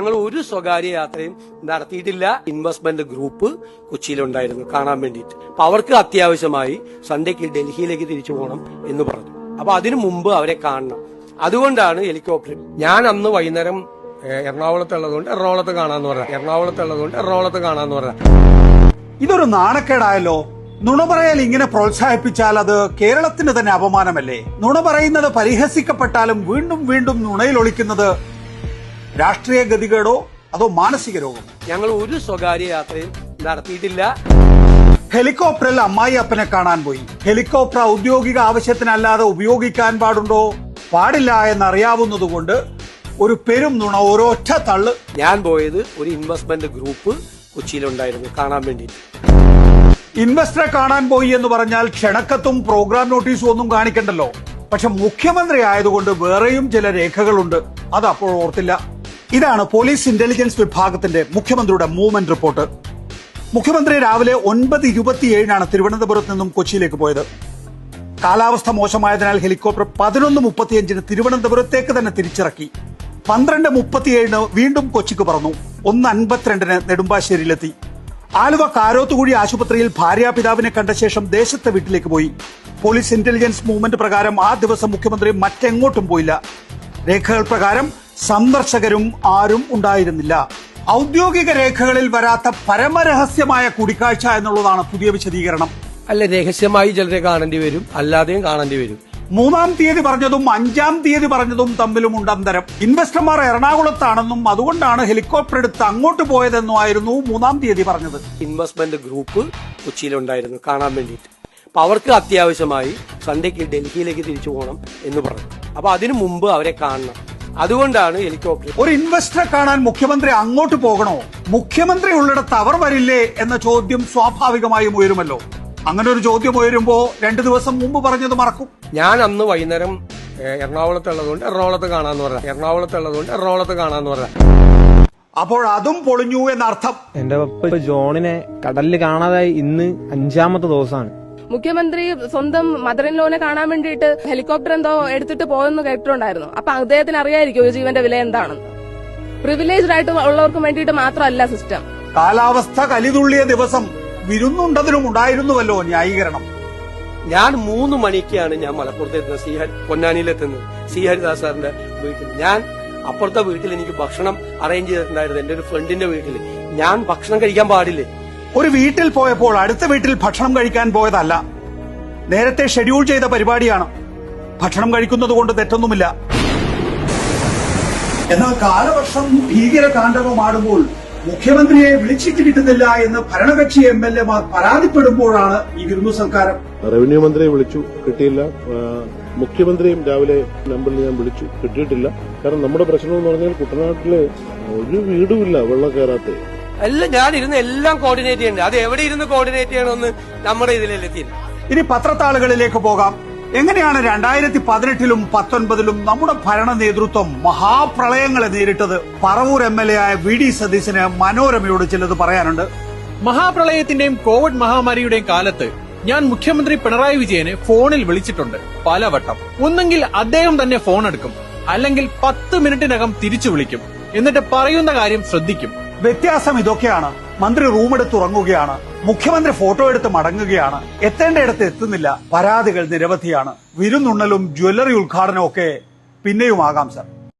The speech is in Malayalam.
ഞങ്ങൾ ഒരു സ്വകാര്യ യാത്രയും നടത്തിയിട്ടില്ല. ഇൻവെസ്റ്റ്മെന്റ് ഗ്രൂപ്പ് കൊച്ചിയിലുണ്ടായിരുന്നു കാണാൻ വേണ്ടിയിട്ട്. അപ്പൊ അവർക്ക് അത്യാവശ്യമായി സൺഡേക്ക് ഡൽഹിയിലേക്ക് തിരിച്ചു പോകണം എന്ന് പറഞ്ഞു. അപ്പൊ അതിനു മുമ്പ് അവരെ കാണണം. അതുകൊണ്ടാണ് ഹെലികോപ്റ്റർ. ഞാൻ അന്ന് വൈകുന്നേരം എറണാകുളത്തുള്ളതുകൊണ്ട് എറണാകുളത്ത് കാണാന്ന് പറഞ്ഞ ഇതൊരു നാണക്കേടായല്ലോ. നുണ പറയൽ ഇങ്ങനെ പ്രോത്സാഹിപ്പിച്ചാൽ അത് കേരളത്തിന് തന്നെ അപമാനമല്ലേ? നുണ പറയുന്നത് പരിഹസിക്കപ്പെട്ടാലും വീണ്ടും വീണ്ടും നുണയിൽ ഒളിക്കുന്നത് രാഷ്ട്രീയ ഗതികേടോ അതോ മാനസിക രോഗം? ഞങ്ങൾ ഒരു സ്വകാര്യ യാത്രയും നടത്തിയിട്ടില്ല. ഹെലികോപ്റ്ററിൽ അമ്മായി അപ്പനെ കാണാൻ പോയി. ഹെലികോപ്റ്റർ ഔദ്യോഗിക ആവശ്യത്തിനല്ലാതെ ഉപയോഗിക്കാൻ പാടുണ്ടോ? പാടില്ല എന്നറിയാവുന്നതുകൊണ്ട് ഒരു പെരും നുണ, ഒരൊറ്റ തള്ള്. ഞാൻ പോയത് ഒരു ഇൻവെസ്റ്റ്മെന്റ് ഗ്രൂപ്പ് കൊച്ചിയിലുണ്ടായിരുന്നു കാണാൻ വേണ്ടിയിട്ട്. ഇൻവെസ്റ്ററെ കാണാൻ പോയി എന്ന് പറഞ്ഞാൽ ക്ഷണക്കത്തും പ്രോഗ്രാം നോട്ടീസും ഒന്നും കാണിക്കണ്ടല്ലോ. പക്ഷെ മുഖ്യമന്ത്രി ആയതുകൊണ്ട് വേറെയും ചില രേഖകളുണ്ട്, അത് അപ്പോൾ ഓർത്തില്ല. ഇതാണ് പോലീസ് ഇന്റലിജൻസ് വിഭാഗത്തിന്റെ മുഖ്യമന്ത്രിയുടെ മൂവ്മെന്റ് റിപ്പോർട്ട്. മുഖ്യമന്ത്രി രാവിലെ 9:27 തിരുവനന്തപുരത്ത് നിന്നും കൊച്ചിയിലേക്ക് പോയത്. കാലാവസ്ഥ മോശമായതിനാൽ ഹെലികോപ്റ്റർ 11:35 തിരുവനന്തപുരത്തേക്ക് തന്നെ തിരിച്ചിറക്കി. 12:37 വീണ്ടും കൊച്ചിക്ക് പറന്നു. 1:52 നെടുമ്പാശ്ശേരിയിലെത്തി. ആലുവ കാരോത്തുകുഴി ആശുപത്രിയിൽ ഭാര്യാപിതാവിനെ കണ്ട ശേഷം ദേശത്തെ വീട്ടിലേക്ക് പോയി. പോലീസ് ഇന്റലിജൻസ് മൂവ്മെന്റ് പ്രകാരം ആ ദിവസം മുഖ്യമന്ത്രി മറ്റെങ്ങോട്ടും പോയില്ല. രേഖകൾ പ്രകാരം സന്ദർശകരും ആരും ഉണ്ടായിരുന്നില്ല. ഔദ്യോഗിക രേഖകളിൽ വരാത്ത പരമരഹസ്യമായ കൂടിക്കാഴ്ച എന്നുള്ളതാണ് പുതിയ വിശദീകരണം. അല്ല, രഹസ്യമായി ചിലരെ കാണേണ്ടി വരും, അല്ലാതെയും കാണേണ്ടി വരും. 3-ാം തീയതി പറഞ്ഞതും 5-ാം തീയതി പറഞ്ഞതും തമ്മിലുമുണ്ട് അന്തരം. ഇൻവെസ്റ്റർമാർ എറണാകുളത്താണെന്നും അതുകൊണ്ടാണ് ഹെലികോപ്റ്റർ എടുത്ത് അങ്ങോട്ട് പോയതെന്നുമായിരുന്നു 3-ാം തീയതി പറഞ്ഞത്. ഇൻവെസ്റ്റ്മെന്റ് ഗ്രൂപ്പ് കൊച്ചിയിലുണ്ടായിരുന്നു കാണാൻ വേണ്ടിയിട്ട്. അപ്പൊ അവർക്ക് അത്യാവശ്യമായി സൺഡേക്ക് ഡൽഹിയിലേക്ക് തിരിച്ചു പോകണം എന്ന് പറഞ്ഞു. അപ്പൊ അതിനു മുമ്പ് അവരെ കാണണം. അതുകൊണ്ടാണ് ഹെലികോപ്റ്റർ. ഒരു ഇൻവെസ്റ്ററെ കാണാൻ മുഖ്യമന്ത്രി അങ്ങോട്ട് പോകണോ? മുഖ്യമന്ത്രി ഉള്ളിടത്ത് അവർ വരില്ലേ എന്ന ചോദ്യം സ്വാഭാവികമായും ഉയരുമല്ലോ. അങ്ങനെ ഒരു ചോദ്യം ഉയരുമ്പോ 2 ദിവസം മുമ്പ് പറഞ്ഞത് മറക്കും. ഞാൻ അന്ന് വൈകുന്നേരം എറണാകുളത്തുള്ളതുകൊണ്ട് എറണാകുളത്ത് കാണാന്ന് പറഞ്ഞ അപ്പോൾ അതും പൊളിഞ്ഞു എന്നർത്ഥം. എന്റെ പപ്പ ജോണിനെ കടലിൽ കാണാതായി ഇന്ന് 5-ാമത്തെ ദിവസമാണ്. മുഖ്യമന്ത്രി സ്വന്തം മദർ ഇൻ ലോനെ കാണാൻ വേണ്ടിയിട്ട് ഹെലികോപ്റ്റർ എന്തോ എടുത്തിട്ട് പോയെന്ന് കേട്ടിട്ടുണ്ടായിരുന്നു. അപ്പൊ അദ്ദേഹത്തിന് അറിയായിരിക്കും ഒരു ജീവന്റെ വില എന്താണെന്ന്. പ്രിവിലേജ്ഡ് ആയിട്ട് ഉള്ളവർക്ക് വേണ്ടിയിട്ട് മാത്രമല്ല സിസ്റ്റം. കാലാവസ്ഥ കലിതുള്ളിയ ദിവസം വിരുന്നുണ്ടതിനും ഉണ്ടായിരുന്നുവല്ലോ ന്യായീകരണം. ഞാൻ 3 മണിക്കാണ് ഞാൻ മലപ്പുറത്തെത്തുന്നത്, പൊന്നാനിയിലെത്തുന്നത്, ഹരിദാസ് സാറിന്റെ വീട്ടിൽ. ഞാൻ അപ്പുറത്തെ വീട്ടിൽ എനിക്ക് ഭക്ഷണം അറേഞ്ച് ചെയ്തിട്ടുണ്ടായിരുന്നു, എന്റെ ഒരു ഫ്രണ്ടിന്റെ വീട്ടിൽ. ഞാൻ ഭക്ഷണം കഴിക്കാൻ പാടില്ലേ? ഒരു വീട്ടിൽ പോയപ്പോൾ അടുത്ത വീട്ടിൽ ഭക്ഷണം കഴിക്കാൻ പോയതല്ല, നേരത്തെ ഷെഡ്യൂൾ ചെയ്ത പരിപാടിയാണ്. ഭക്ഷണം കഴിക്കുന്നത് കൊണ്ട് തെറ്റൊന്നുമില്ല. എന്നാൽ കാലവർഷം ഭീകര താണ്ഡവമാടുമ്പോൾ മുഖ്യമന്ത്രിയെ വിളിച്ചിട്ട് കിട്ടുന്നില്ല എന്ന് ഭരണകക്ഷി MLA-മാർ പരാതിപ്പെടുമ്പോഴാണ് ഈ വിരുന്നു സൽക്കാരം. റവന്യൂ മന്ത്രിയെ വിളിച്ചു, കിട്ടിയില്ല. മുഖ്യമന്ത്രിയും രാവിലെ നമ്പറിൽ ഞാൻ വിളിച്ചു, കിട്ടിയിട്ടില്ല. കാരണം നമ്മുടെ പ്രശ്നം എന്ന് പറഞ്ഞാൽ കുട്ടനാട്ടില് ഒരു വീടുമില്ല വെള്ളം കയറാത്ത. അല്ല, ഞാൻ ഇരുന്ന് എല്ലാം കോർഡിനേറ്റ് ചെയ്യണ്ടേ? അത് എവിടെ ഇരുന്ന് കോർഡിനേറ്റ് ചെയ്യണമെന്ന് നമ്മുടെ ഇതിലെത്തി. ഇനി പത്രത്താളുകളിലേക്ക് പോകാം. എങ്ങനെയാണ് 2018-ലും 2019-ലും നമ്മുടെ ഭരണ നേതൃത്വം മഹാപ്രളയങ്ങളെ നേരിട്ടത്? പറവൂർ MLA ആയ VD സതീശന് മനോരമയോട് ചിലത് പറയാനുണ്ട്. മഹാപ്രളയത്തിന്റെയും കോവിഡ് മഹാമാരിയുടെയും കാലത്ത് ഞാൻ മുഖ്യമന്ത്രി പിണറായി വിജയനെ ഫോണിൽ വിളിച്ചിട്ടുണ്ട് പലവട്ടം. ഒന്നെങ്കിൽ അദ്ദേഹം തന്നെ ഫോൺ എടുക്കും, അല്ലെങ്കിൽ 10 മിനിറ്റിനകം തിരിച്ചു വിളിക്കും. എന്നിട്ട് പറയുന്ന കാര്യം ശ്രദ്ധിക്കും. വ്യത്യാസം ഇതൊക്കെയാണ്. മന്ത്രി റൂമെടുത്ത് ഉറങ്ങുകയാണ്, മുഖ്യമന്ത്രി ഫോട്ടോ എടുത്ത് മടങ്ങുകയാണ്, എത്തേണ്ടയിടത്ത് എത്തുന്നില്ല. പരാതികൾ നിരവധിയാണ്. വിരുന്നുണ്ണലും ജ്വല്ലറി ഉദ്ഘാടനവും ഒക്കെ പിന്നെയുമാകാം സർ.